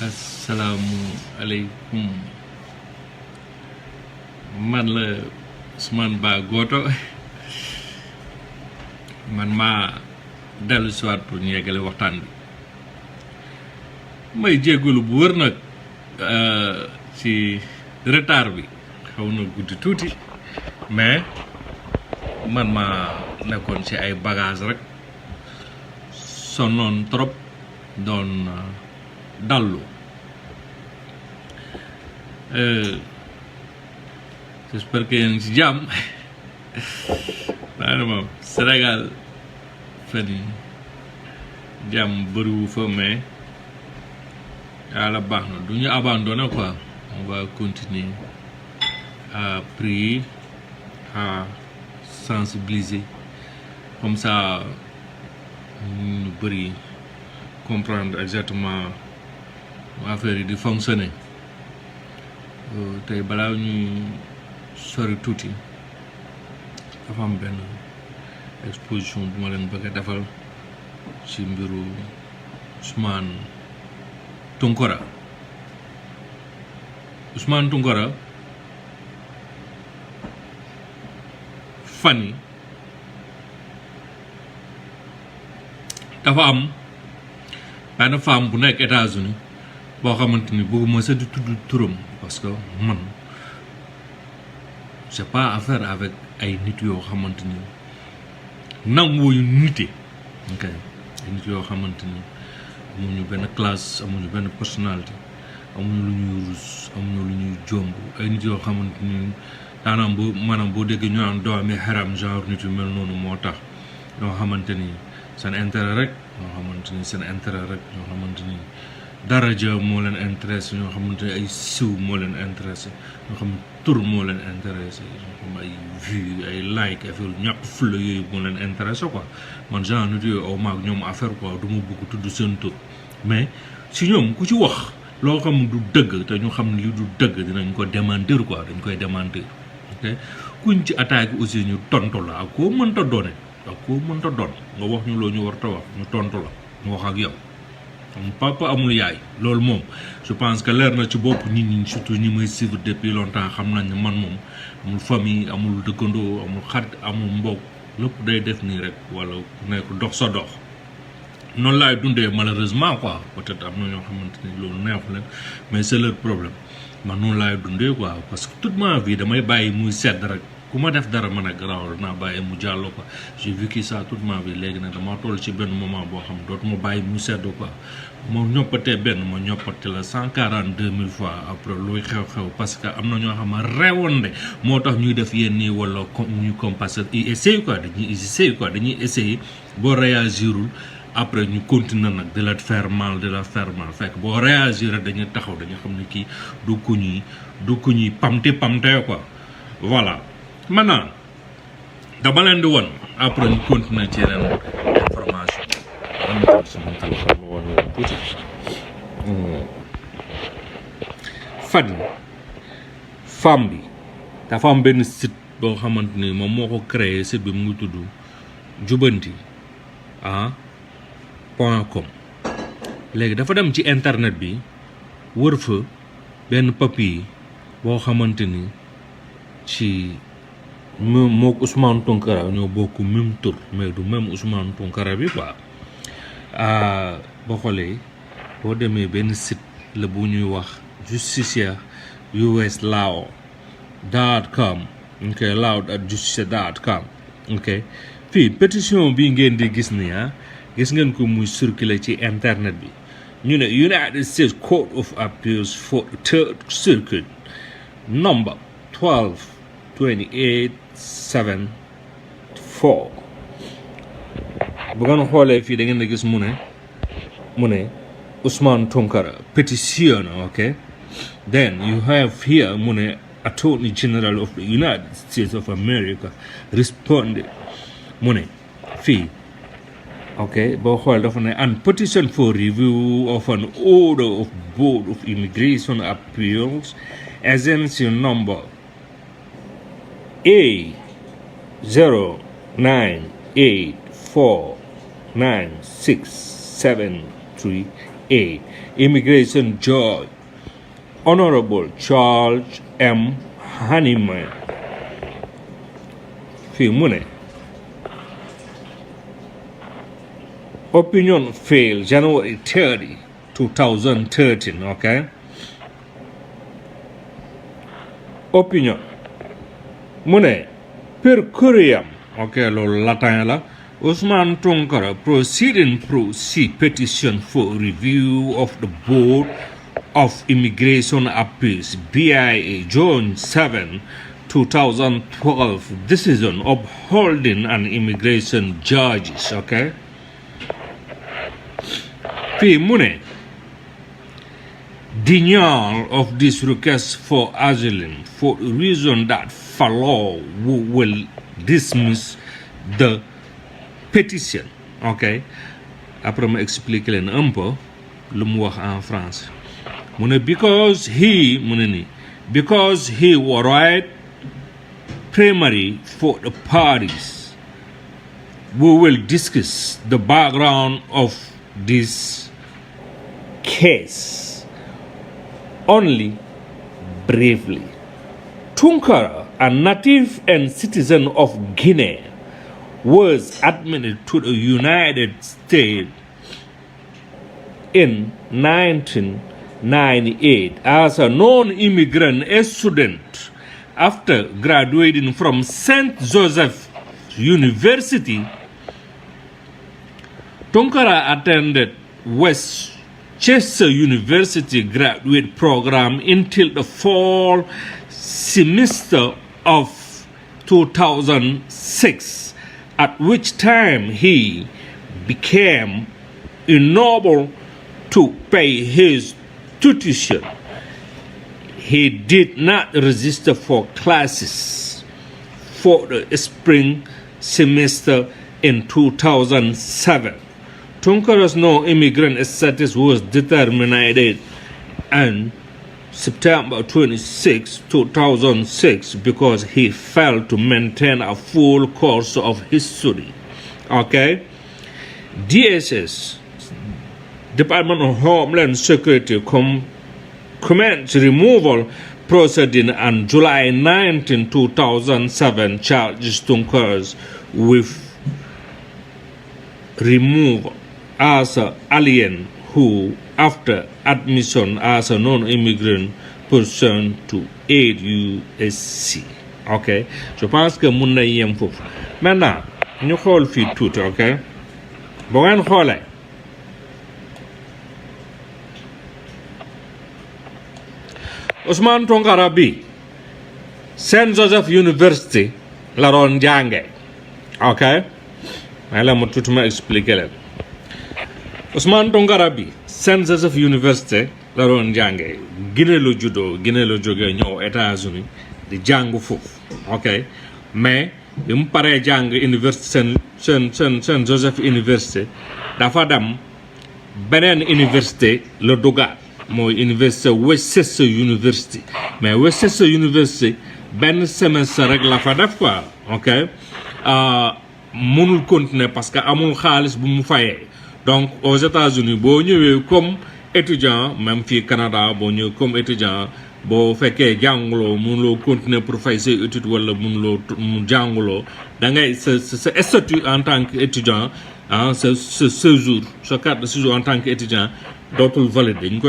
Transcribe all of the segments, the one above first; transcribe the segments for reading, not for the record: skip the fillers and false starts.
asalaamualeykum man la Ousmane Ba Goto man maa dellu si waat pour ñu yeggale waxtaan bi may jégalu bu wër nag ci retard bi xaw na guddi tuuti mais man maa nekkoon ci ay bagage rek sonnoon trop doon dallu j'espère que yéen ci jàmm maanaam Sénégal fan yi jàmm bëriwu fa mais yàlla baax na du ñu abandonné quoi on va continuer à prier à sensibiliser comme ça ñu bëri comprendre exactement affaire yi di fonctionner tey balaa ñuy sori tuuti dafa am benn exposition bu ma leen bëgg a defal ci mbiru Ousmane Tounkara fan yi dafa am benn femme bu nekk États-Unis boo xamante ni bëgguma sa di tudd turam parce que man c'est pas affaire avec ay nit yoo xamante ni nanguwuñu nite ok ay nit yoo xamante ni amuñu benn classe amuñu benn personnalité amuñu lu ñuy rus amuñu lu ñuy jomb ay nit yoo xamante ni daanaam maanaam boo déggee ñu naan doomi xaram genre nit yu mel noonu moo tax ñoo xamante ni seen intérêt rek ñoo xamante ni ñoo xamante ni daraja moo leen intéressé ñoo xamante ni ay siw moo leen intéressé ñoo xam tur moo leen intéressé ñoo xam ay vue ay like affaire ñàkk fulla yooyu moo leen intéressé quoi man genre nit yooyu aw maag ñoom affaire quoi du ma bëgg tudd seen tur mais si ñoom ku ci wax loo xam du dëgg te ñu xam ne li du dëgg dinañ ko démentir quoi dañ koy démentir ok kuñ ci attaque aussi ñu tontu la ak koo mënta doone nga wax ñu loo ñu war ta wax ñu tontu la ñu wax ak yow am papa amul yaay loolu moom je pense que leer na ci bopp nit ñi surtout ñi may suivre depuis longtemps xam nañ ne man moom amul famille amul dëkkandoo amul xarit amul mbokk lépp day def nii rek wala ku nekk dox sa dox noonu laay dundee malheureusement quoi peut-être am na ñoo xamante ni loolu neexu leen mais c'est leur problème man noonu laay dundee quoi parce que toute ma vie damay bàyyi muy sedd rek ku ma def dara man a garaawal naa bàyyi mu jàllo quoi j'ai vécu ça toute ma vie léegi nag dama toll ci benn moment boo xam dootuma bàyyi mu sedd quoi ma ñoppatee benn ma ñoppati la 142 000 fois après luy xew-xew parce que am na ñoo xam ne reewande moo tax ñuy def yenn nii wala ñuy compasser ils essayent quoi dañuy essayer boo réagirul après ñu continuer nag de la faire mal fekk boo réagir dañuy taxaw dañu xam ne kii du ku ñuy pamte quoi voilà maintenant dama leen di won après ñu continuer ci yeneen information femme bi dafa am benn site boo xamante ni moom moo ko créé site bi mu ngi tudd jubanti .com léegi dafa dem ci internet bi wër fa benn papier boo xamante ni ci mook Ousmane Tounkara ñoo bokk même tur mais du même Ousmane Tounkara bi quoi boo xoolee boo demee benn site la bu ñuy wax justiciauslaw.com ok law@justiciau.com ok fii pétition bi ngeen di gis ni gis ngeen ko muy circuler ci internet bi ñu ne United States Court of Appeals for the Third Circuit number 122874 bu ngeen xoolee fii da ngeen di gis mu ne Ousmane Tounkara petition ok then you have here mu ne Attorney General of the United States of America responded mu ne fii ok boo xool dafa ne an petition for review of an order of Board of Immigration Appeals agency number A09849673 2008 immigration judge Honorable Charles M. Honeyman fii mu ne opinion failed January 30, 2013, okay? Opinion. Mune, per curiam, okay, lo latin la, Usman Tonkara proceeding petition for review of the Board of Immigration Appeals, BIA, June 7, 2012, decision upholding an immigration judges, okay? Fii mu ne denial of this request for asylum for a reason that follow will dismiss the petition. Okay, après ma expliquer leen un peu lu mu wax en français mu ne because he was right primary for the parties. We will discuss the background of this case only briefly. Tunkara, a native and citizen of Guinea, was admitted to the United States in 1998 as a non-immigrant student after graduating from St. Joseph University. Tunkara attended Westchester University graduate program until the fall semester of 2006, at which time he became unable to pay his tuition. He did not register for classes for the spring semester in 2007. Tunkara's no-immigrant status was determined on September 26, 2006 because he failed to maintain a full course of history. Okay? DSS, Department of Homeland Security, commenced removal proceeding on July 19, 2007, charges Tunkara with removal as an alien who, after admission as a non-immigrant person to aid USC. Ok, je pense que mun na yem foofu. Maintenant ñu xool fii tuuti, ok, boo ngeen xoolee Ousmane Tounkara bi St. Joseph University la doon jànge, ok, may la ma tuuti ma expliquer leen. Ousmane Tounkara bi St. Joseph University la doon jànge, Guinée la juddoo, Guinée la jógee ñëw États-Unis di jàng foofu, ok, mais bi mu paree jàng université St. Joseph University dafa dem beneen université la dugaat, mooy université Westchester University, mais Westchester University benn semestre rek la fa def quoi, ok, mënul continuer parce que amul xaalis bu mu fayee. Donc aux États-Unis boo ñëwee comme étudiant, même fii Canada boo ñëwee comme étudiant, boo fekkee jànguloo mënuloo continuer pour fay say études wala mënuloo mu jànguloo, da ngay sa statut en tant que étudiant, sa séjour, sa carte de séjour en tant que étudiant dootul valide, dañ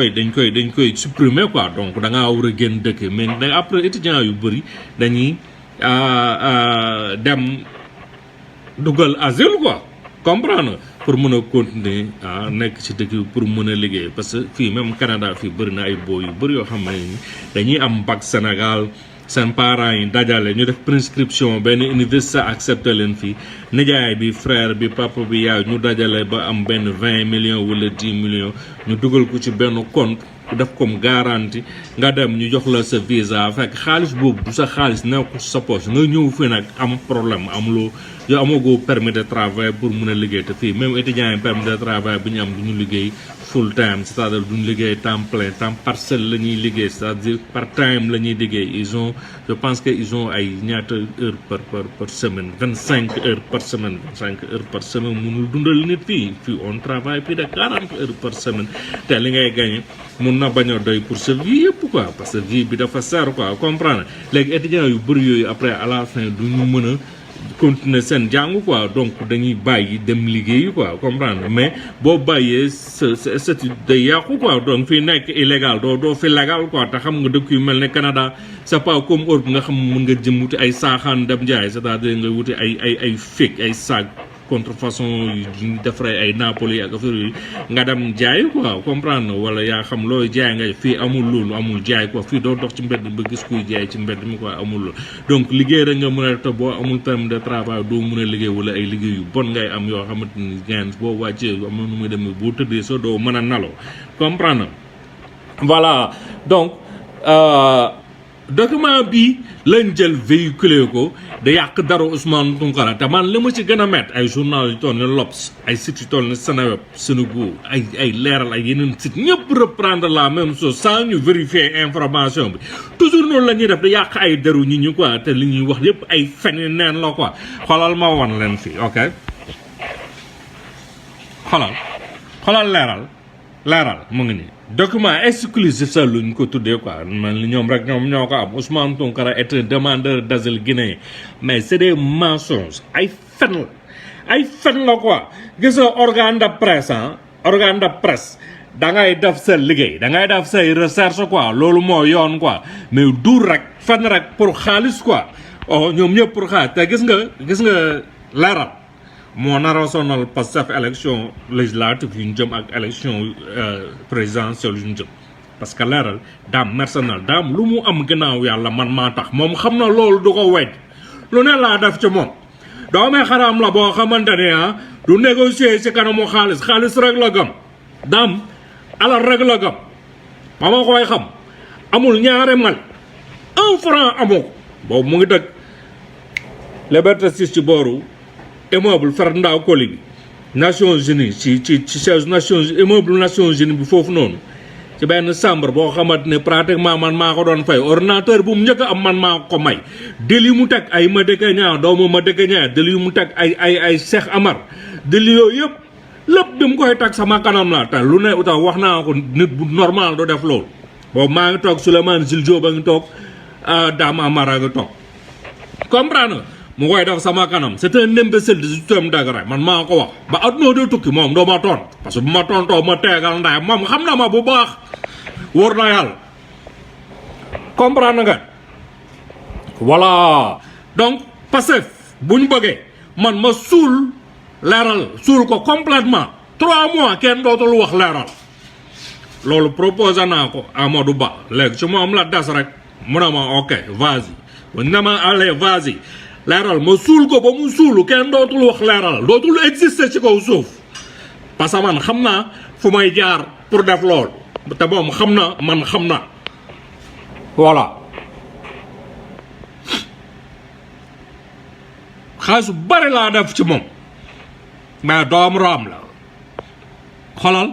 koy supprimer quoi. Donc da ngaa war a génn dëkk, mais après étudiant yu bëri dañuy dem dugal asile quoi, comprendre, pour mën a continuer nekk ci dëkk bi pour mën a liggéey. Parce que fii même Canada fii bëri na ay boo yu bëri yoo xam ne dañuy am bac Sénégal, seen parents yi dajale ñu def prescription benn université accepté leen fii, nijaay bi frère bi papa bi yaay ñu dajale ba am benn 20 millions wala 10 millions ñu dugal ko ci benn compte def comme garantie nga dem ñu jox la sa visa fekk xaalis boobu du sa xaalis nekkul sa poche nga ñëw fi nag am problème amuloo yow amagoo permis de travail pour mun a liggéey te fii même étudiants yi permis de travail bi ñu am du ñu liggéey full time c'est-à-dire du ñu liggéey temps plein temps partiel la ñuy liggéey c'est-à-dire part time la ñuy liggéey ils ont je pense que ils ont ay ñaata heures par semaine 25 heures par semaine 25 heures par semaine mënul dundal nit fii on travaille plus de 40 heures par semaine te li ngay gagné mun na bañ a doy pour sa vie yëpp quoi parce que vie bi dafa seer quoi comprendre léegi étudiants yu bëri yooyu après à la fin du ñu mën a continuer seen jàng quoi donc dañuy bàyyi dem liggéeyi quoi comprendre mais boo bàyyee sa statut day yàqu quoi donc fii nekk illégal doo fi légal quoi te xam nga dëkk yu mel ne Canada c'est pas comme Europe nga xam mën nga jëm wuti ay saaxaan dem jaay c'est-à-dire nga wuti ay fake ay sac contrefaçon yu defaree ay Napoli ak affaire yi nga dem jaay quoi comprendre wala yaa xam looy jaay nga fii amul loolu amul jaay quoi fii doo dox ci mbedd ba gis kuy jaay ci mbedd mi quoi amul loolu donc liggéey rek nga mën a def te boo amul permis de travail doo mën a liggéey wala ay liggéey yu bon ngay am yoo xamante ni gain boo wàccee am na nu muy demee boo tëddee soo doo mën a naloo comprendre voilà donc document bi lañ jël véhiculé ko da yàq dara Ousmane Tounkara te man li ma ci gën a met ay journal yu toll ne L'Obs ay sites yu toll ne Seneweb Senego ay leeral ay yeneen sites ñëpp reprendre la même chose sans ñu vérifier information bi toujours noonu la ñuy def da yàq ay deru ñi ñu quoi te li ñuy wax yëpp ay fen neen la quoi xoolal ma wan leen fii ok xoolal leeral mu ngi nii document exclusif sax luñ ko tuddee quoi man li ñoom rek ñoom ñoo ko am Ousmane Tounkara est un demandeur d'asile guinéen mais c'est des mensonges ay fen la quoi gis nga organe de presse da ngay def sa liggéey da ngay def say recherche quoi loolu moo yoon quoi mais du rek fen rek pour xaalis quoi oh ñoom ñëpp pour xaalis te gis nga leeral moo nara sonal Pastef élection législative yu ñu jëm ak élection présidentielle yu ñu jëm parce que leeral daam mercenaire daam lu mu am gannaaw yàlla man maa tax moom xam na loolu du ko wedd lu ne laa def ci moom doomee xaraam la boo xamante ne du négocier ci kanamu xaalis rek la gëm daam alal rek la gëm ba ma koy xam amul ñaari mal 1 franc amoo ko boobu mu ngi dëkk Liberté 6 ci booru immeuble Fer Ndaw Koli bi Nations Unies ci siège immeuble Nations Unies bi foofu noonu ci benn chambre boo xamante ne pratiquement man maa ko doon fay ordinateur bu mu njëkk am man maa ko may dil yu mu teg ay Madické Niang doomu Madické Niang dil yu mu teg ay Cheikh Amar dil yooyu yëpp lépp bi mu koy teg sama kanam la te lu ne utax wax naa ko nit bu normal du def loolu boobu maa ngi toog Souleymane Jules Diop a ngi toog Dame Amara a ngi toog comprendre mu koy def sama kanam c'est un imbécile de 18e degré man maa ko wax ba adduna doo tukki moom doo ma toon parce que bu ma tontoo ma teegal ndaay moom xam na ma bu baax wóor na yàlla comprendre nga voilà donc Pastef bu ñu bëggee man ma suul ko complètement 3 mois kenn dootul wax leeral loolu proposé naa ko Amadou Ba léegi ci moom la des rek mu ne ma ok vas-y bu ñu ne ma allez vas-y leeral ma suul ko ba mu suulu kenn dootul wax leeral dootul exister ci kaw suuf parce que man xam naa fu may jaar pour def lool te moom xam na man xam na voilà xaalis bu bari laa def ci moom mais doom raam la xolal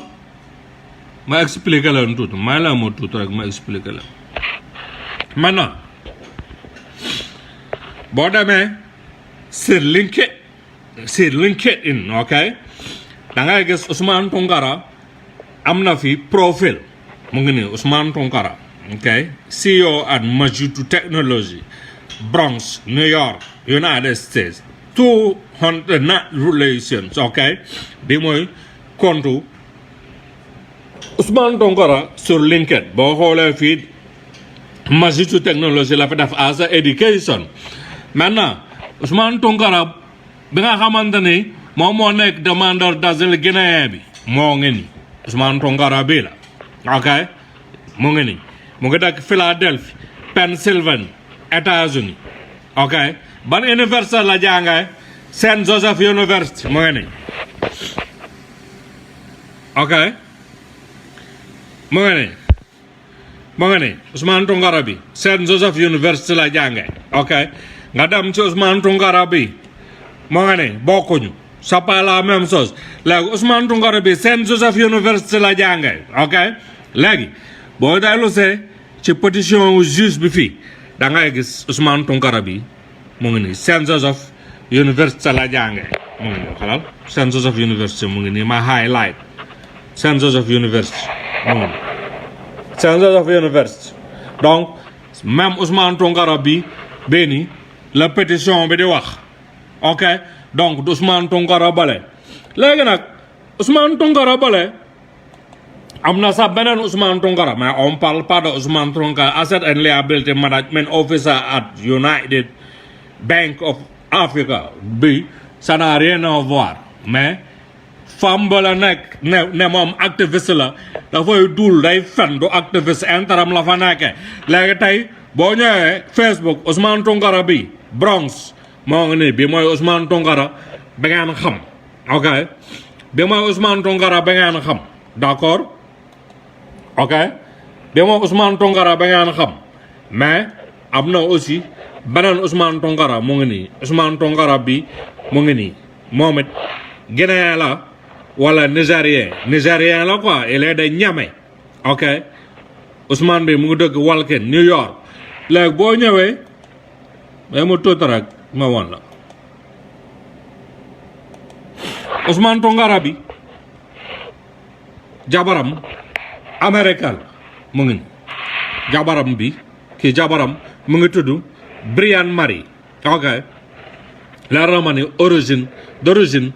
ma expliquer leen tuuti may la ma tuuti rek ma expliquer leen maintenant boo demee sur LinkedIn ok da ngay gis Ousmane Tounkara am na fi profil mu ngi nii Ousmane Tounkara ok CEO at Majutu Technology Bronx New York United States 200 net relations ok bi mooy compte Ousmane Tounkara sur LinkedIn boo xoolee fii Majutu Technology la fi def as a education maintenant Ousmane Tounkara bi nga xamante ni moom moo nekk demandeur d'asile guinéen bi moo ngi ni Ousmane Tounkara bii la ok mu ngi ni mu ngi dëkk Philadelphie Pennsylvanie États-Unis ok ban université la jàngee Saint Joseph University mu ngi ni ok mu ngi ni ma nga ne Ousmane Tounkara bi Saint Joseph University la jànge ok nga dem ci Ousmane Tounkara bi ma nga ne bokkuñu c'est pas la même chose léegi Ousmane Tounkara bi Saint Joseph University la jànge ok léegi boo dellu see ci pétition juge bi fii da ngay gis Ousmane Tounkara bi mu ngi nii Saint Joseph University la jànge mu ngi nii xalal Saint Joseph University mu ngi nii ma highlight Saint Joseph University mu ngi nii Saint Joseph University donc même Ousmane Tounkara bi benni la pétition bi di wax ok donc Ousmane Tounkara bale léegi nag Ousmane Tounkara bale am na sax beneen Ousmane Tounkara mais on parle pas de Ousmane Tounkara Asset and Liability Management Officer at United Bank of Africa bi ça n'a rien à voir mais femme ba la nekk ne moom activiste la dafay dul day fen du activiste interim la fa nekke léegi tey boo ñëwee Facebook Ousmane Tounkara bi Bronx moo ngi nii bi mooy Ousmane Tounkara ba ngeen xam ok bi mooy Ousmane Tounkara ba ngeen xam d'accord ok bi mooy Ousmane Tounkara ba ngeen xam mais am na aussi beneen Ousmane Tounkara mu ngi nii Ousmane Tounkara bi mu ngi nii moom it Guinéen la wala Nigérien la quoi il est de Niamey ok Ousmane bi mu ngi dëkk Walken New York léegi boo ñëwee mais mu tuuti rek ma woon la Ousmane Tounkara bi jabaram américain mu ngi jabaram bi kii jabaram mu ngi tudd Brian Marie ok la ramani d'origine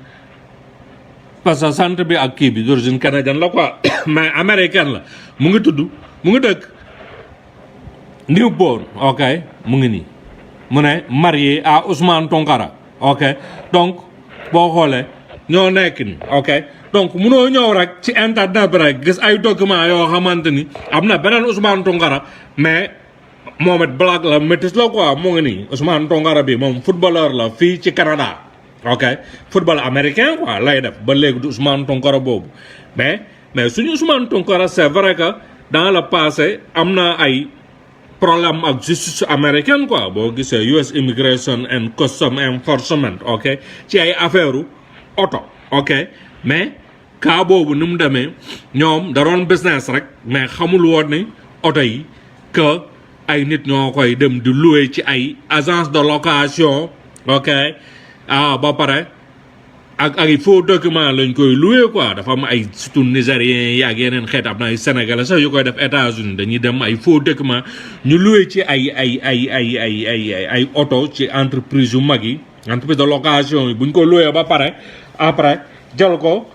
parce que sant bi ak kii bi d'origine canadienne la quoi mais américaine la mu ngi tudd mu ngi dëkk Newport ok mu ngi nii mu ne marié à Ousmane Tounkara ok donc boo xoolee ñoo nekk ni ok donc munoo ñëw rek ci internet bi rek gis ay documents yoo xamante ni am na beneen Ousmane Tounkara mais moom it black la métis la quoi mu ngi nii Ousmane Tounkara bi moom footballeur la fii ci Canada ok football américain quoi lay def ba léegi du Ousmane Tounkara boobu mais suñu Ousmane Tounkara c'est vrai que dans le passé am na ay problème ak justice américaine quoi boo gisee US Immigration and Customs Enforcement ok ci ay affaire oto ok mais cas boobu ni mu demee ñoom da doon business rek mais xamul woon ni oto yi que ay nit ñoo koy dem di louer ci ay agence de location ok ba pare ak ay faux document lañ koy louer quoi dafa am ay surtout nigériens yi ak yeneen xeet am na ay sénégalais sax yu koy def États-Unis dañuy dem ay faux document ñu louer ci ay oto ci entreprise yu mag yi entreprise de location yi buñ ko louer ba pare après jël ko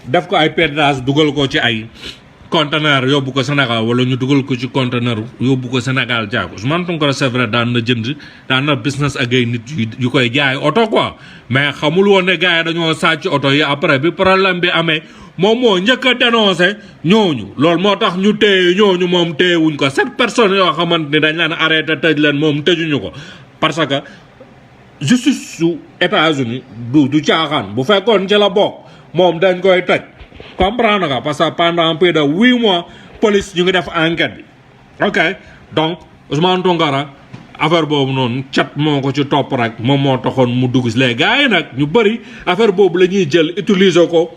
def ko ay pédage dugal ko ci ay conteneur yóbbu ko Sénégal wala ñu dugal ko ci conteneur yóbbu ko Sénégal jaay ko Ousmane Tounkara c'est vrai daan na jënd daan na business ak ay nit yu koy jaay oto quoi mais xamul woon ne gars yi dañoo sàcc oto yi après bi problème bi amee moom moo njëkk a dénoncé ñooñu loolu moo tax ñu téye ñooñu moom téyewuñ ko 7 personnes yoo xamante ni dañ leen arrêté tëj leen moom tëjuñu ko parce que justice su États-Unis du caaxaan bu fekkoon ci la bokk moom dañ koy tëj comprendre nga parce que pendant plus de 8 mois police ñu ngi def enquête bi ok donc Ousmane Tounkara affaire boobu noonu cat moo ko ci topp rek moom moo taxoon mu dugg si les gars yi nag ñu bëri affaire boobu la ñuy jël utiliser ko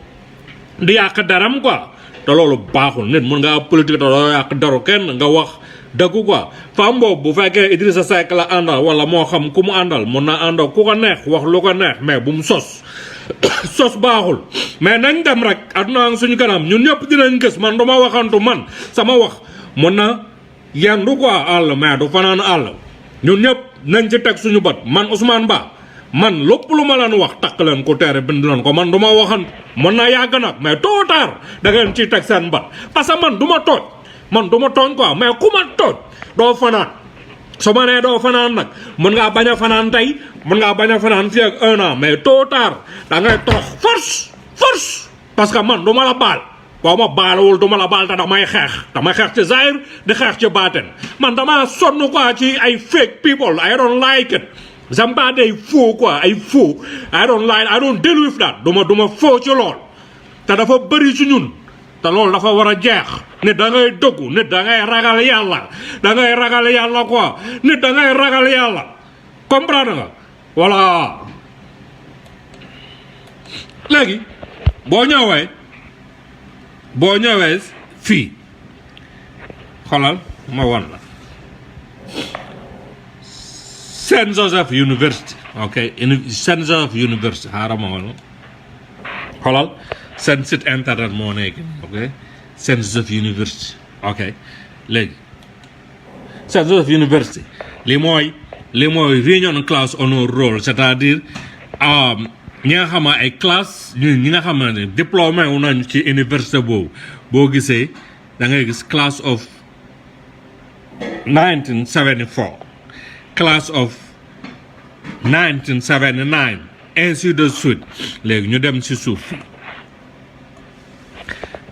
di yàq daram quoi te loolu baaxul nit mun ngaa politique te doo yàq daru kenn nga wax dëgg quoi femme boobu bu fekkee Idrissa Seck la àndal wala moo xam ku mu àndal mun na àndal ku ko neex wax lu ko neex mais bu mu sos sos baaxul mais nañ dem rek aduna ak suñu kanam ñun ñëpp dinañ gis man duma waxantu man sama wax mun na yendu quoi àll mais du fanaan àll ñun ñëpp nañ ci teg suñu bët man Ousmane Ba man lépp lu ma leen wax takk leen ko teere bind leen ko man du ma waxantu mën na yàgg nag mais tôt ou tard da ngeen ciy teg seen bët parce que man du ma tooj man du ma tooñ quoi mais ku ma tooj doo fanaan su ma nee doo fanaan nag mën ngaa bañ a fanaan tey mën ngaa bañ a fanaan fii ak 1 an mais tôt ou tard da ngay torox force parce que man du ma la baal boo ma baalawul du ma la baal te damay xeex ci zahir di xeex ci baaten man damaa sonn quoi ci ay fake people I don't like it j'aime pas des faux quoi ay faux I don't deal with that du ma faux ci lool te dafa bëri ci ñun te loolu dafa war a jeex nit da ngay dëggu nit da ngay ragal yàlla quoi nit da ngay ragal yàlla comprendre nga voilà léegi boo ñëwee fii xoolal ma wan la Saint Joseph University ok Saint Joseph University xaaral ma wan xoolal seen site internet moo nekk ok Saint Joseph University ok léegi Saint Joseph University li mooy réunion class honor roll c'est-à-dire ñi nga xam ay classe ñi nga xam ne diplômé wu nañ ci université boobu boo gisee da ngay gis class of 1974 class of 1979 ainsi de suite léegi ñu dem ci suuf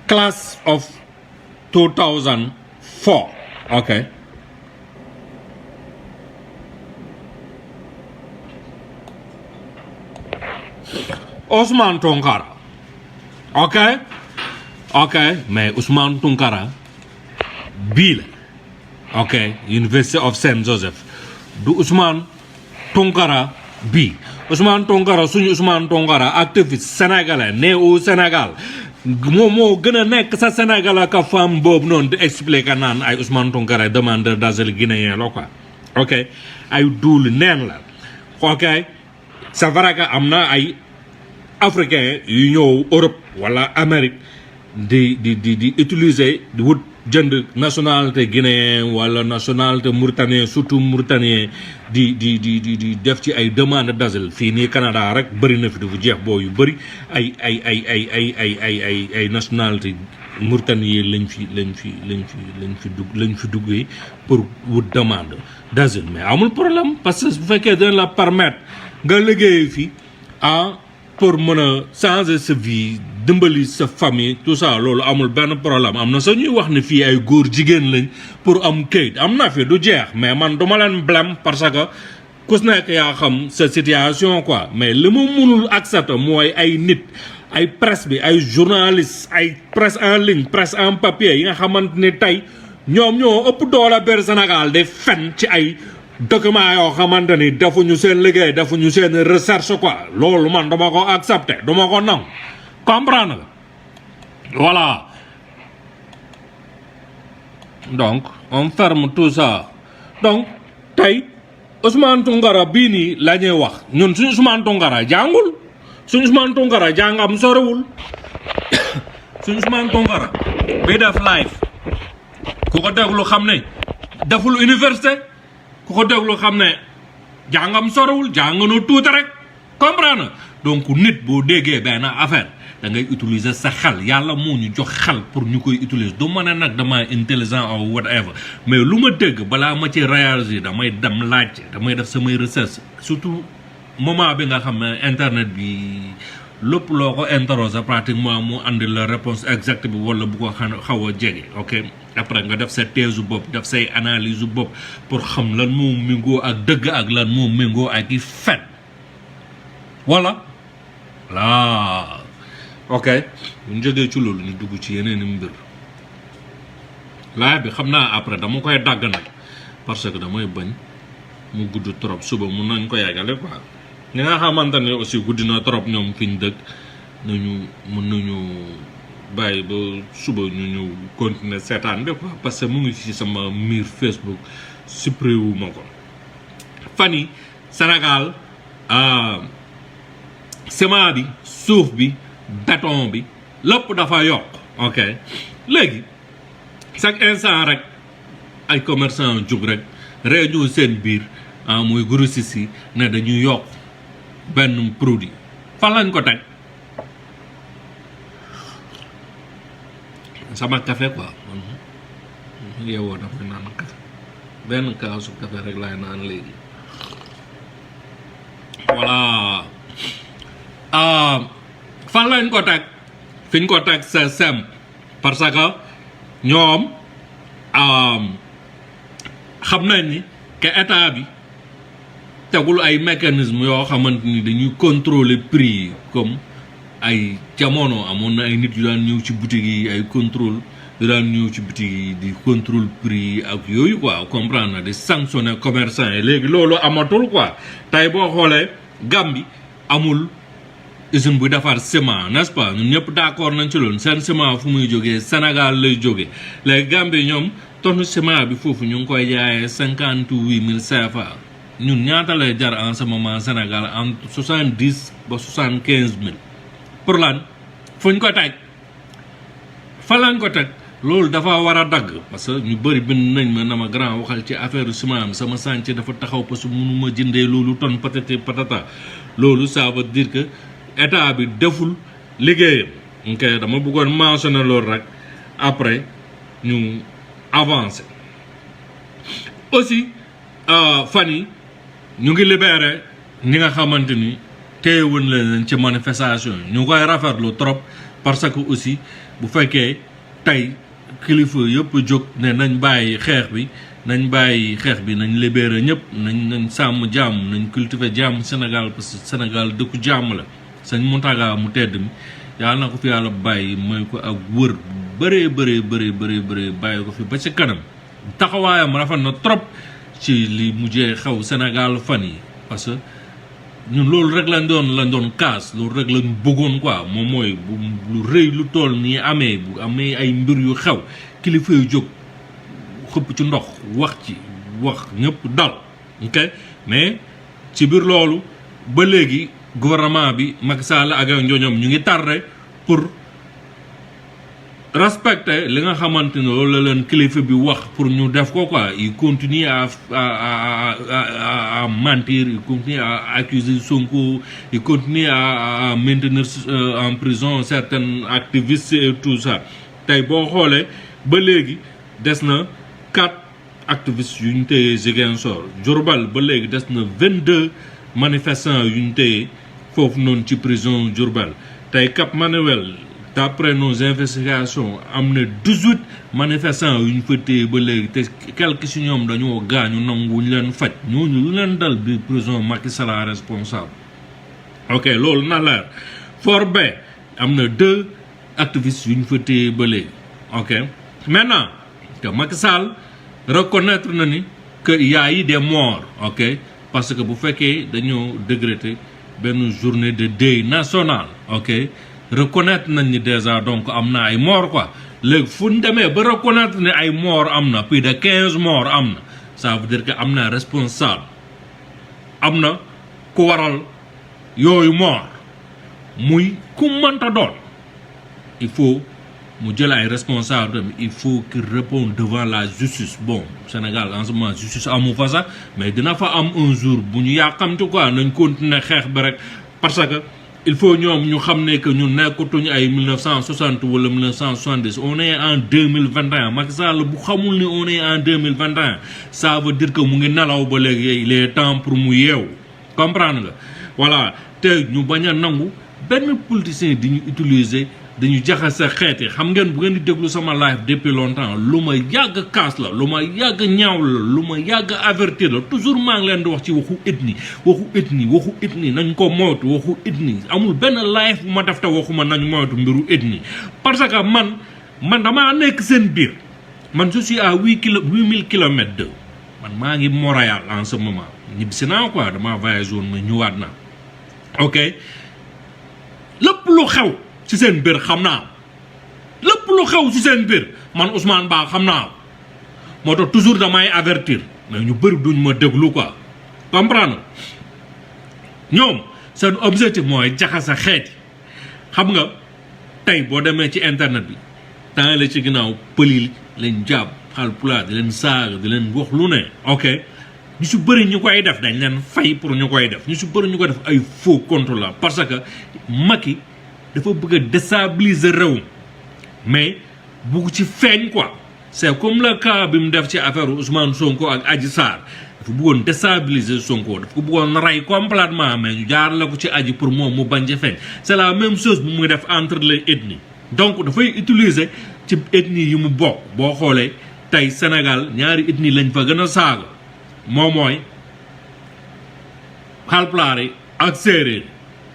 class of 2004 ok Ousmane Tounkara ok mais Ousmane Tounkara bii la ok University of Saint Joseph du Ousmane Tounkara bii Ousmane Tounkara suñu Ousmane Tounkara activiste sénégalais né au Sénégal moom moo gën a nekk sa Sénégal ak femme boobu noonu di expliquer naan ay Ousmane Tounkara demandeur d'asile guinéen la quoi ok ay duul neen la ok c'est vrai que am na ay africain yu ñëw Europe wala Amérique di utiliser di wut jënd nationalité guinéen wala nationalité mauritanien surtout mauritanien di def ci ay demande d'asile fii nii Canada rek bëri na fi dafa jeex boo yu bëri ay nationalité mauritanien lañ fi duggee pour wut demande d'asile mais amul problème parce que bu fekkee dañ la permettre nga liggéey fi pour mën a changer sa vie dimbali sa famille tout ça loolu amul benn problème am na sa ñuy wax ne fii ay góor jigéen lañ pour am kayit am na fi du jeex mais man duma leen blâme parce que ku nekk yaa xam sa situation quoi mais li ma mënul accepter mooy ay nit ay presse bi ay journaliste ay presse en ligne presse en papier yi nga xamante ne tey ñoom ñoo ëpp doole biir Sénégal de fen ci ay document yoo xamante ni defuñu seen liggéey defuñu seen recherche quoi loolu man dama ko accepter dama ko nangu comprendre nga voilà donc on ferme tout ça donc tey Ousmane Tounkara bii nii la ñuy wax ñun suñu Ousmane Tounkara jàngul suñu Ousmane Tounkara jàngam sorewul suñu Ousmane Tounkara bi def live ku ko déglu xam ne deful université ku ko déglu xam ne jàngam sorewul jànganu tuuti rek comprendre donc nit boo déggee benn affaire da ngay utiliser sa xel yàlla moo ñu jox xel pour ñu koy utiliser du ma ne nag dama intelligent or whatever mais lu ma dégg balaa ma ci réagir damay dem laaj damay def samay recherche surtout moment bi nga xam ne internet bi lépp loo ko interroger pratiquement mu andi la réponse exacte bi wala bu ko xaw a jege ok après nga def sa thèse bopp def say analyse bopp pour xam lan moo méngoo ak dëgg ak lan moo méngoo ak i fen voilà ok bu ñu jógee ci loolu ñu dugg ci yeneen i mbir laaj bi xam naa après dama koy dagg nag parce que damay bañ mu gudd trop suba mun nañ ko yàggale quoi ñi nga xamante ne aussi guddi na trop ñoom fi ñu dëkk mën nañu bàyyi ba suba ñu ñëw continuer seetaan bi quoi parce que mu ngi ci sama mur Facebook supprimé wu ma ko fan yi Sénégal ciment bi suuf bi béton bi lépp dafa yokk ok léegi chaque instant rek ay commerçant jug rek réunion seen biir muy grossiste yi ne dañuy yokk benn produit fan lañ ko teg sama café quoi man yeewoo damay naan café benn kaasu café rek laay naan léegi voilà fan lañ ko teg fi ñu ko teg c'est simple parce que ñoom xam nañ ni que état bi tegul ay mécanisme yoo xamante ni dañuy contrôler prix yi comme ay jamono amoon na ay nit yu daan ñëw ci boutique yi ay contrôle yu daan ñëw ci boutique yi di contrôle prix ak yooyu quoi comprendre na di sanctionner commerçant yi léegi loolu amatul quoi tey boo xoolee Gambie amul usine bu defar ciment n'est-ce pas ñun ñëpp d'accord nañ ci loolu seen ciment fu muy jógee Sénégal lay jógee léegi Gambie ñoom tonne ciment bi foofu ñu ngi koy jaayee 58 000 CFA ñun ñaata lay jar en ce moment Sénégal entre 70 ba 75 000 pour lan fu ñu ko teg fa lañ ko teg loolu dafa war a dagg parce que ñu bëri bind nañ ma na ma grand waxal ci affaire ciment am sama chantier dafa taxaw parce que mënuma jëndee loolu tonne patati patata loolu ça veut dire que état bi deful liggéeyam ok dama bëggoon mentionner loolu rek après ñu avancer aussi fan yi ñu ngi libéré ñi nga xamante ni téyewoon leen ci manifestation yi ñu koy rafetlu trop parce que aussi bu fekkee tey kilifa yëpp jóg ne nañ bàyyi xeex bi nañ libéré ñëpp nañ sàmm jàmm nañ cultiver jàmm Sénégal parce que Sénégal dëkku jàmm la sëñ Mountaga mu tedd mi yàlla na ko fi yàlla bàyyi mooy ko ak wër bëree bàyyi ko fi ba ci kanam taxawaayam rafet na trop ci li mujjee xew Sénégal fan yi parce que ñun loolu rek lañ doon kaas loolu rek lañ bëggoon quoi moom mooy bu lu rëy lu toll nii amee bu amee ay mbir yu xew kilifa yu jóg xëpp ci ndox wax ñëpp dal ok mais ci biir loolu ba léegi gouvernement bi Macky Sall ak ñoñom ñu ngi tardé pour respecter li nga xamante ne loolu la leen kilifa bi wax pour ñu def ko quoi il continue à mentir il continue à accuser Sonko il continue à maintenir en prison certains activistes et tout ça tey boo xoolee ba léegi des na 4 activistes yu ñu téye Ziguinchor Diourbel ba léegi des na 22 manifestants yu ñu téye foofu noonu ci prison Diourbel tey Cap Manuel d'après nos investigations am na 18 manifestants yu ñu fa téye ba léegi te quelques si ñoom dañoo gaañu nanguwuñ leen faj ñooñu lu leen dal bi prison Macky Sall responsable ok loolu na leer Fort Bay am na 2 activistes yu ñu fa téye ba léegi ok maintenant que Macky Sall reconnaître na ni que y a eu des morts ok parce que bu fekkee dañoo décréter benn journée de deuil national ok reconnaître nañ ni déjà donc am na ay morts quoi léegi fu ñu demee ba reconnaître ne ay morts am na plus de 15 morts am na ça veut dire que am na responsable am na ku waral yooyu morts muy ku mënta doon il faut mu jël ay responsable tamit il faut qu'il réponde devant la justice bon Sénégal en ce moment justice amu fa sax mais dina fa am un jour bu ñu yàqamti quoi nañ continuer xeex bi rek parce que il faut ñoom ñu xam ne que ñun nekkatuñu ay 1960 wala 1970 on est en 2021 Macky Sall bu xamul ni on est en 2021 ça veut dire que mu ngi nelaw ba léegi il est temps pour mu yeewu comprendre nga voilà te ñu bañ a nangu benn politicien di ñu utiliser dañu jaxase xeet yi xam ngeen bu ngeen di déglu sama live depuis longtemps lu ma yàgg kaas la lu ma yàgg ñaaw la lu ma yàgg avertir la toujours maa ngi leen di wax ci waxu ethnie nañ ko moytu waxu ethnie amul benn live bu ma def te waxuma nañ moytu mbiru ethnie parce que man damaa nekk seen biir man je suis à 8000 kilomètres de man maa ngi Montréal en ce moment ñibbisi naa quoi damaa voyagé woon ma ñëwaat naa ok lépp lu xew ci seen biir xam naa lépp lu xew ci seen biir man Ousmane Ba xam naa moo tax toujours damay avertir mais ñu bëri duñ ma déglu quoi comprendre ñoom seen objectif mooy jaxase xeet yi xam nga tey boo demee ci internet bi temps la ci ginnaaw pël yi lañ jàpp Haalpulaar di leen saaga di leen wax lu ne ok ñu si bëri ñu koy def dañ leen fay pour ñu koy def ñu si bëri ñu koy def ay faux compte la parce que Macky dafa bëgg a déstabiliser réew mais bugg ci feeñ quoi c'est comme le cas bi mu def ci affaire Ousmane Sonko ak Adji Sarr dafa bëggoon déstabiliser Sonko dafa ko bëggoon rey complètement mais ñu jaarale ko ci Adji pour moom mu bañ ci feeñ c'est la même chose bu muy def entre les ethnies donc dafay utiliser ci ethnie yi mu bokk boo xoolee tey Sénégal ñaari ethnie lañ fa gën a saaga moom mooy Haalpulaar yi ak séeréer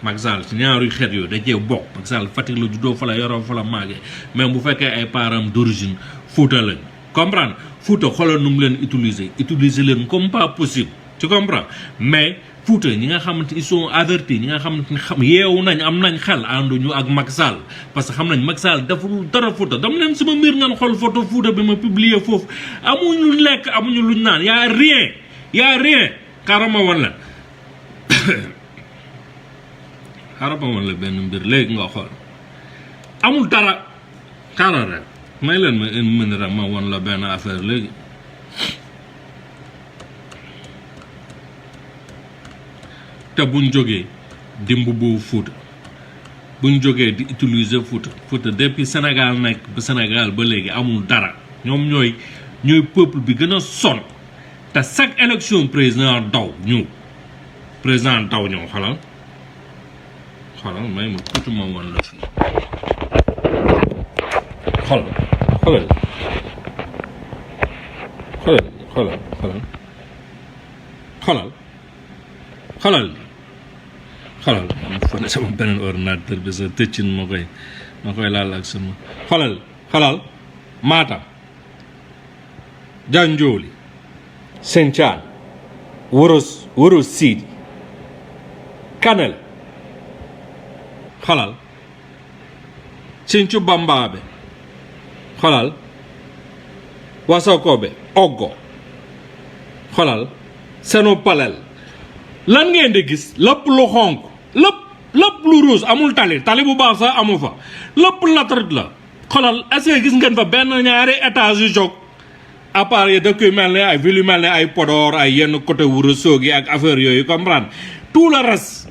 Macky Sall ci ñaari xeet yooyu da cee bokk. Macky Sall Fatick la juddoo fa la yoroo fa la màggee même bu fekkee ay parents d'origine Fouta lañ comprendre Fouta xoolal nu mu leen utiliser leen comme pas possible tu comprends mais Fouta ñi nga xamante ils sont avertis ñi nga xamante ni xam yeewu nañ am nañ xel ànduñu ak Macky Sall parce que xam nañ Macky Sall deful dara Fouta dama leen sama mbir ngeen xool photo Fouta bi ma publier foofu amuñu luñ lekk amuñu luñ naan y a rien carrément woon la xaraba woon la benn mbir léegi nga xool amul dara xaaral rek may leen ma une minute rek ma woon la benn affaire léegi te buñ jógee di mbubboo Fouta buñ jógee di utiliser Fouta depuis Sénégal nekk ba Sénégal ba léegi amul dara ñoom ñooy peuple bi gën a sonn te chaque élection président daw ñëw xalal may ma tuuti ma woon la fii xoolal am fa ne sama beneen ordinateur bi sa tëccin ma koy laal ak sama xoolal Matam Janjoli Sinthiane Wuro Sidi Kanel xoolal Sinthiou Bambabe xoolal Wasokobe Oggo xoolal Seno Palel lan ngeen di gis lépp lu xonk lépp lu rouge amul tali bu baax sax amu fa lépp latrit la xoolal est-ce que gis ngeen fa benn ñaari étage yu jóg à part yi dëkk yu mel ne ay ville yu mel ne ay Podor ay yenn côté Wuro Sogi ak affaire yooyu comprendre tout le reste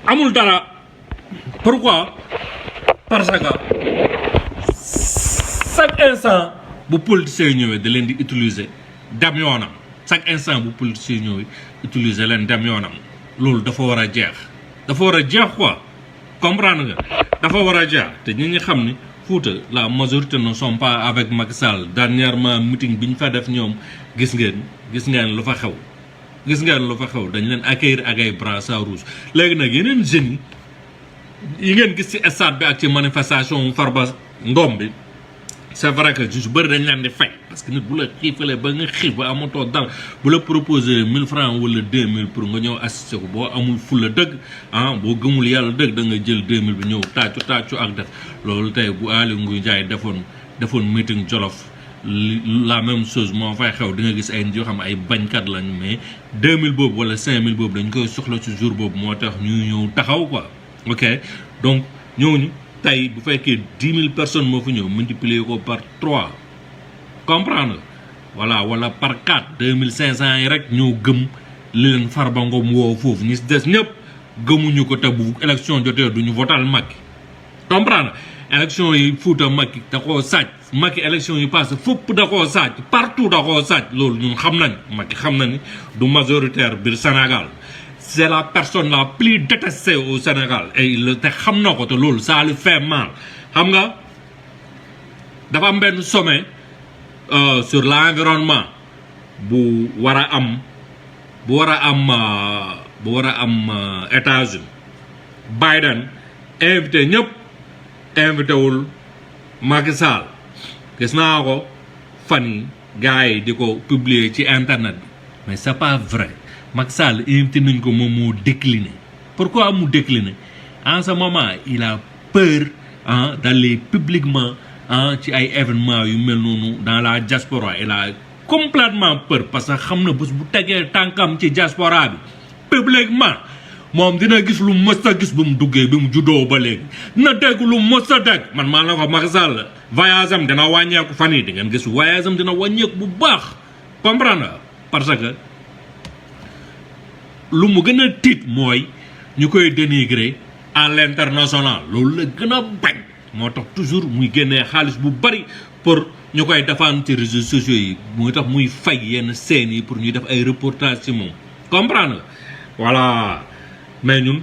amul dara pourquoi parce que chaque instant bu politicien ñëwee da leen di utiliser dem yoonam chaque instant bu politicien ñëwee utiliser leen dem yoonam loolu dafa war a jeex quoi comprendre nga dafa war a jeex te ñi xam ni Fouta la majorité ne sont pas avec Macky Sall dernièrement meeting bi ñu fa def ñoom gis ngeen lu fa xew dañ leen accueillir ak ay brassards rouges léegi nag yeneen jeunes yi ngeen gis ci stade bi ak ci manifestation Farba Ngom bi c'est vrai que ju bëri dañ leen di fay parce que nit bu la xiifalee ba nga xiif ba amatoo dara bu la proposer 1000 francs wala 2000 pour nga ñëw assister ko boo amul fulla dëgg boo gëmul yàlla dëgg da nga jël 2000 bi ñëw tàccu ak def loolu tey bu Aly Ngouille Ndiaye defoon meeting Jolof la même chose moo fay xew di nga gis ay nit yoo xam ay bañkat lañ mais 2000 boobu wala 5000 boobu dañ koy soxla ci jour boobu moo tax ñuy ñëw taxaw quoi ok donc ñooñu tey bu fekkee 10 000 personnes moo fa ñëw multiplier ko par 3 comprendre voilà wala par 4 2500 yi rek ñoo gëm li leen Farba Ngom woo foofu ñi des ñëpp gëmuñu ko te bu élection jotee duñu votal Macky comprendre élection yi Fouta Macky da koo sàcc Macky élection yi passé fépp da koo sàcc partout da koo sàcc loolu ñun xam nañ Macky xam na ni du majoritaire biir Sénégal c'est la personne la plus détestée au Sénégal et te xam na ko te loolu ça lui fait mal xam nga dafa am benn sommet sur l'environnement bu war a am États-Unis Biden invité ñëpp invité wul Macky Sall gis naa ko fan yi gars yi di ko publier ci internet bi mais c'est pas vrai Macky Sall invité nañ ko moom moo décliné pourquoi mu décliné en ce moment il a peur d'aller publiquement ci ay événements yu mel noonu dans la diaspora il a complètement peur parce que xam na bés bu tegee tànkam ci diaspora bi publiquement moom dina gis lu mës a gis bu mu duggee bi mu juddoo ba léegi dina dégg lu mës a dégg man maa la ko Macky Sall voyage am dina wàññeeku fan yi di ngeen gis voyage am dina wàññeeku bu baax comprendre parce que lu mu gën a tiit mooy ñu koy dénigrer à l'international loolu la gën a bañ moo tax toujours muy génnee xaalis bu bari pour ñu koy défendre ci réseaux sociaux yi muy tax muy fay yenn scènes yi pour ñuy def ay reportage ci moom comprendre voilà mais ñun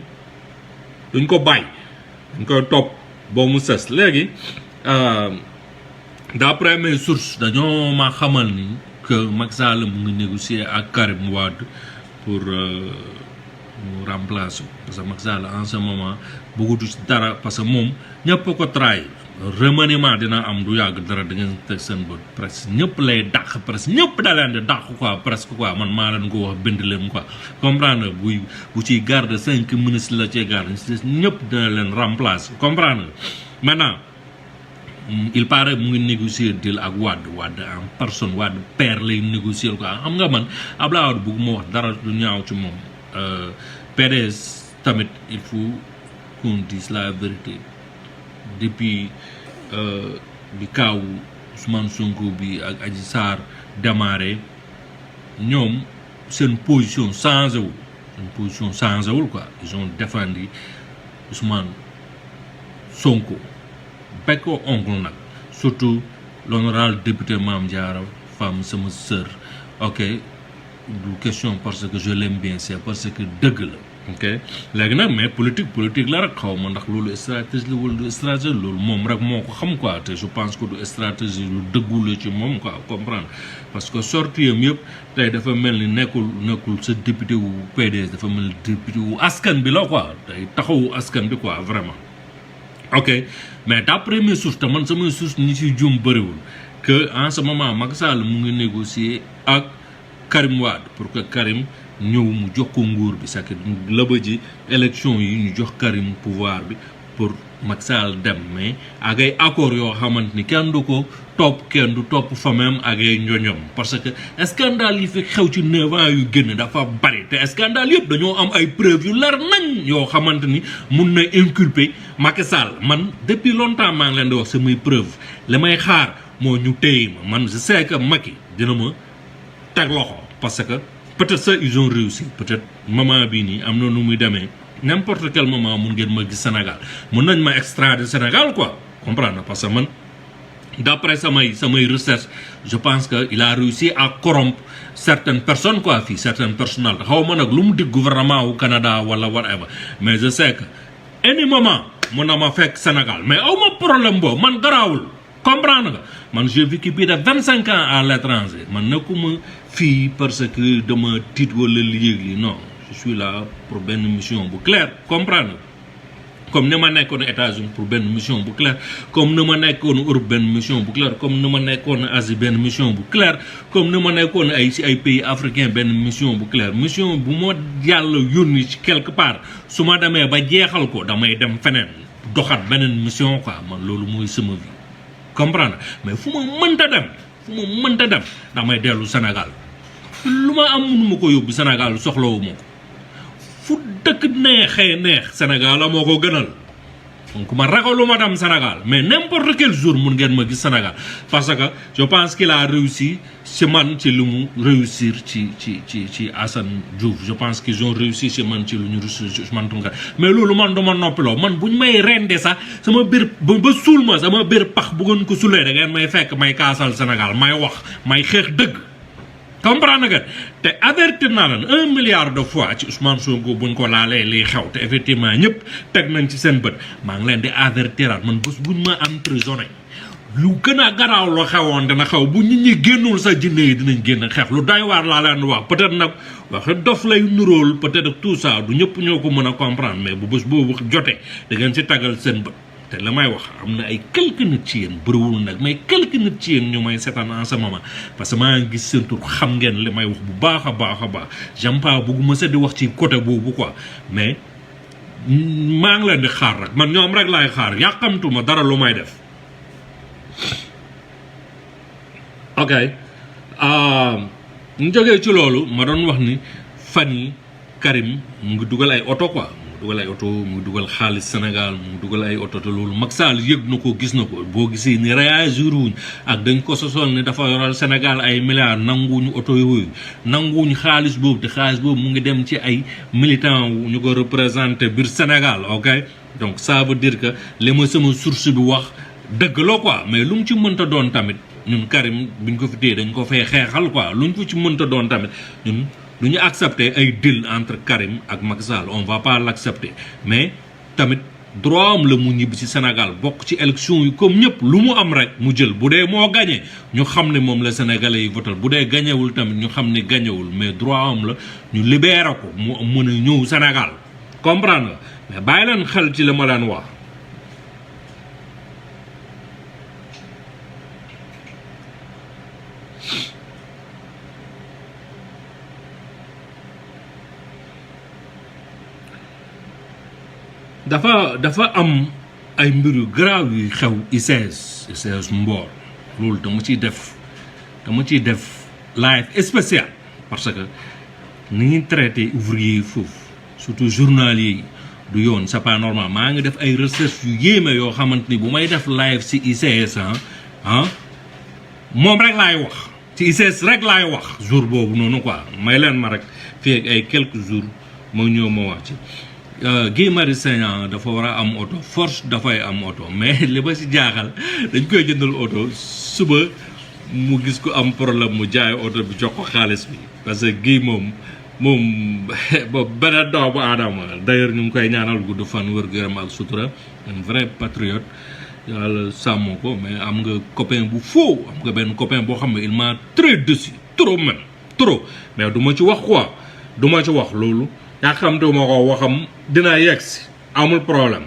duñ ko bàyyi dañ koy topp boo mu sës léegi d'après mes sources dañoo ma xamal ni que Macky Sall mu ngi négocier ak Karim Wade pour mu remplacer parce que Macky Sall en ce moment bëggatu ci dara parce que moom ñëpp ko trahir remaniement dina am du yàgg dara da ngeen teg seen bët presque ñëpp lay dàq presque ñëpp da leen di dàq quoi presque quoi man maa leen ko wax bind leen quoi comprendre bu ciy garde 5 ministres la cee garde ñëpp dina leen remplacer comprendre maintenant il paraît mu ngi négocier deal ak Wade en personne Wade père lay négocier quoi xam nga man Abdoulaye Wade bëgguma wax dara du ñaaw ci moom PDS tamit il faut qu'on dise la vérité depuis bi kaaw Ousmane Sonko bi ak Adji Sarr démarré ñoom seen position changé wul quoi ils ont défendu Ousmane Sonko bekko oncle nag surtout l'honorable député Mame Diarra Fam sama sœur ok du question parce que je l'aime bien c'est parce que dëgg la ok léegi nag mais politique la rek xaw ma ndax loolu stratégie la wala du stratégie loolu moom rek moo ko xam quoi te je pense que du stratégie lu dëggu la ci moom quoi comprendre parce que sortie am yëpp tey dafa mel ni nekkul sa député wu PDS dafa mel ni député wu askan bi la quoi tey taxawu askan bi quoi vraiment ok mais d'après mes sources te man samay sources ñi ci juum bëriwul que en ce moment Macky Sall mu ngi négocier ak Karim Wade pour que Karim ñëw mu jox ko nguur bi c'est que lëba ji élection yi ñu jox Karim pouvoir bi pour Macky Sall dem mais ak ay accords yoo xamante ni kenn du ko topp kenn du topp famem ak ay ñoñom parce que scandale yi fi xew ci 9 ans yu génn dafa bari te scandale yëpp dañoo am ay preuves yu leer nañ yoo xamante ni mun na inculper Macky Sall man depuis longtemps maa ngi leen di wax samay preuve li may xaar moo ñu téye ma man je sais que Macky dina ma teg loxo parce que peut-être ça ils ont réussi peut-être moment bii nii am na nu muy demee n'importe quel moment mun ngeen ma gis Sénégal mun nañ ma extrader Sénégal quoi comprendre parce que man d'après samay recherche je pense que il a réussi à corrompre certaines personnes quoi fii certaines personnalités xaw ma nag lu mu dig gouvernement wu Canada wala whatever mais je sais que any moment mun na ma fekk Sénégal mais aw ma problème boobu man garaawul comprendre nga man j'ai vécu plus de 25 ans à l'étranger man nekkuma fii parce que dama tiit wala léegi non je suis là pour benn mission bu claire comprendre comme ni ma nekkoon États-Unis pour benn mission bu claire comme ni ma nekkoon Europe benn mission bu claire comme ni ma nekkoon Asie benn mission bu claire comme ni ma nekkoon ci ay pays africains benn mission bu claire mission bu ma yàlla yónni ci quelque part su ma demee ba jeexal ko damay dem feneen doxat beneen mission quoi man loolu mooy sama vie comprendre mais fu ma mënta dem damay dellu Sénégal lu ma am mënu ma ko yóbbu Sénégal soxlawu ma ko fu dëkk neex Sénégal la moo ko gënal donc ma ragalu ma dem Sénégal mais n'importe quel jour mun ngeen ma gis Sénégal parce que je pense qu'il a réussi ci man ci lu mu réussir ci Assane Diouf je pense qu'ils ont réussi ci man ci lu ñu réussir ci Ousmane Tounkara mais loolu man duma noppiloo man buñ may rende sax sama biir ba suul ma sama biir pax bu ngeen ko sulee da ngeen may fekk may kaasal Sénégal may wax may xeex dëgg comprendre nga te avertir naa leen 1 milliard de fois ci Ousmane Sonko buñ ko laalee liy xew te effectivement ñëpp teg nañ ci seen bët maa ngi leen di avertiraat man bés buñ ma emprisonné lu gën a garaaw la xewoon dina xew bu nit ñi génnul sa jinne yi dinañ génn xeex lu doy waar laa leen wax peut-être nag waxe dof lay nuróol peut-être tout ça du ñëpp ñoo ko mën a comprendre mais bu bés boobu jotee da ngeen ci tagal seen bët te la may wax am na ay quelques nit ci yéen bëriwul nag mais quelques nit ci yéen ñu may seetaan en ce moment parce que maa ngi gis seen tur xam ngeen li may wax bu baax a baax j'aime pas bëgguma sa di wax ci côté boobu quoi mais maa ngi leen di xaar rek man ñoom rek laay xaar yàqamtuma dara lu may def ok ñu jógee ci loolu ma doon wax ni fan yi Karim mu ngi dugal ay oto quoi mu ngi dugal xaalis Sénégal mu ngi dugal ay oto te loolu Macky Sall yëg na ko gis na ko boo gisee ni réagir wuñ ak dañ ko sosoon ne dafa yoral Sénégal ay milliards nanguwuñu oto yooyu nanguwuñu xaalis boobu te xaalis boobu mu ngi dem ci ay militants wu ñu ko représenté biir Sénégal ok donc ça veut dire que li ma sama source bi wax dëgg la quoi mais lu mu ci mënta doon tamit ñun Karim biñ ko fi téye dañ ko fay xeexal quoi luñ ko ci mënta doon tamit ñun du ñu accepter ay deal entre Karim ak Macky Sall on va pas l'accepter mais tamit droit am la mu ñibbi ci Sénégal bokk ci élection yi comme ñëpp lu mu am rek mu jël bu dee moo gagné ñu xam ne moom la sénégalais yi votal bu dee gagnéwul tamit ñu xam ne gagnéwul mais droit am la ñu libéré ko mu mën a ñëw Sénégal comprendre nga mais bàyyi leen xel ci la ma leen wax. dafa am ay mbir yu grave yu xew ICS Mbor loolu dama ciy def live spécial parce que ni ñuy traité ouvrier yi foofu surtout journalier yi du yoon c'est pas normal maa ngi def ay recherche yu yéeme yoo xamante ni bu may def live ci ICS moom rek laay wax ci ICS rek laay wax jour boobu noonu quoi may leen ma rek fii ak ay quelques jours moo ñëw ma wax ci Guy Marius Sagna dafa war a am oto force dafay am oto mais li ma si jaaxal dañ koy jëndal oto suba mu gis ko am problème mu jaay oto bi jox ko xaalis bi parce que Guy moom beneen doomu aadama d'ailleurs ñu ngi koy ñaanal gudd fan wër-gu-yaram ak sutura un vrai patriote yàlla sàmm ko mais am nga copain bu faux am nga benn copain boo xam ne il m'a très déçu trop même trop mais du ma ci wax quoi du ma ci wax loolu yaa xam te ma ko waxam dina yegsi amul problème.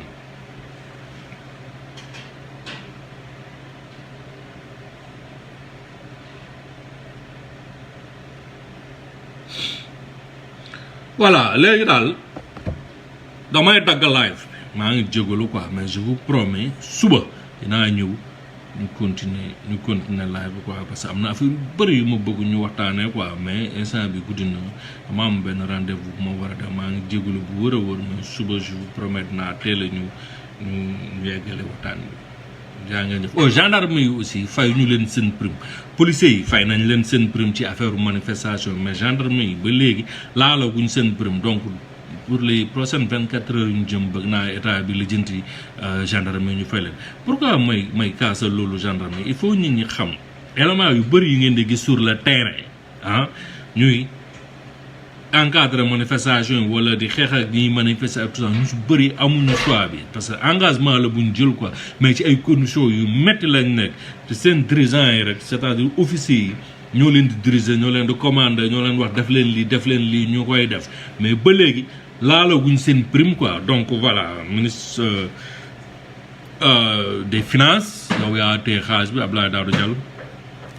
voilà léegi daal damay dagg live maa ngi jégalu quoi mais je vous promets suba dinaa ñëw ñu continuer live bi quoi parce que am na affaire yu bëri yu ma bëgg ñu waxtaanee quoi mais instant bi guddi na dama am benn rendez-vous bu ma war a def maa ngi jégalu bu wër a wër mais suba je vous promets naa teel a ñu yeggale waxtaan bi jaa ngeen jëf. Gendarme yi aussi fay ñu leen seen prime policiers yi fay nañ leen seen prime ci affaire manifestation mais gendarme yi ba léegi laalaguñ seen prime donc pour les prochaines 24 heures yu ñu jëm bëgg naa état bi lijjanti gendarme yi ñu fay leen. pourquoi may kaasal loolu gendarme yi il faut nit ñi xam élément yu bëri yu ngeen di gis sur le terrain ñuy encadrer manifestation yi wala di xeex ak ñiy manifester ak tout ça ñu si bëri amuñu choix bi parce que engagement la buñ jël quoi mais ci ay conditions yu métti lañ nekk te seen dirigeants yi rek c'est-à-dire officiers yi ñoo leen di diriger ñoo leen di commander ñoo leen wax def leen lii ñu koy def mais ba léegi laalaguñ seen prime quoi donc voilà ministre des finances yow yaa téye xaalis bi Abdoulaye Daouda Diallo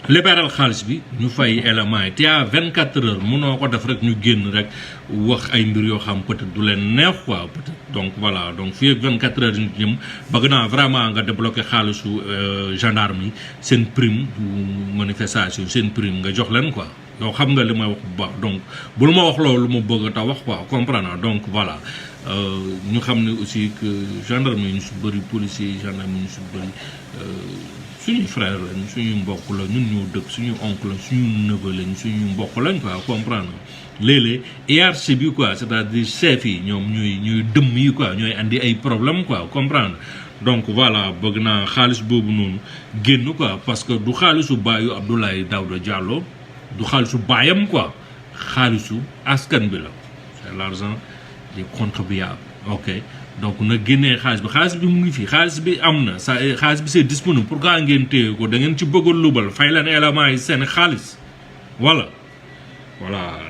libéral xaalis bi ñu fay éléments yi te à 24 heures mënoo ko def rek ñu génn rek wax ay mbir yoo xam peut-être du leen neex quoi peut-être donc voilà donc fii ak 24 heures ñu jëm bëgg naa vraiment nga débloquer xaalisu gendarme yi seen prime du manifestation seen prime nga jox leen quoi yow xam nga li may wax bu baax donc bul ma wax loolu ma bëgg a wax quoi comprendre donc voilà ñu xam ne aussi que gendarme yi ñu si bëri policiers yi gendarme yi ñu si bëri suñu frère lañ suñu mbokk la ñun ñoo dëkk suñu oncle la suñu neveu lañ suñu mbokk lañ quoi comprendre léeg-léeg hiérarchie bi quoi c'est-à-dire chef yi ñoom ñooy dëmm yi quoi ñooy andi ay problème quoi comprendre donc voilà bëgg naa xaalis boobu noonu génn quoi parce que du xaalisu baayu Abdoulaye Daouda Diallo du xaalisu baayam quoi xaalisu askan bi la c'est l'argent des contribuables ok donc na génnee xaalis bi mu ngi fii xaalis bi am na sa xaalis bi c'est disponible pourquoi ngeen téye ko da ngeen ci bëgg a lubal fay leen éléments yi seen xaalis voilà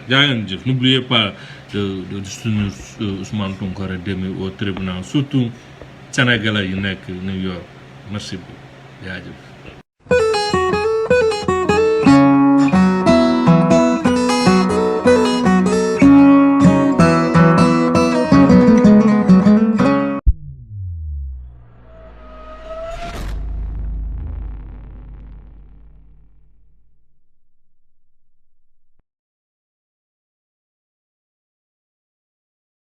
jaa ngeen jëf n'oubliez pas de soutenir Ousmane Tounkara demain au tribunal surtout sénégalais yi nekk New York merci beaucoup jaajëf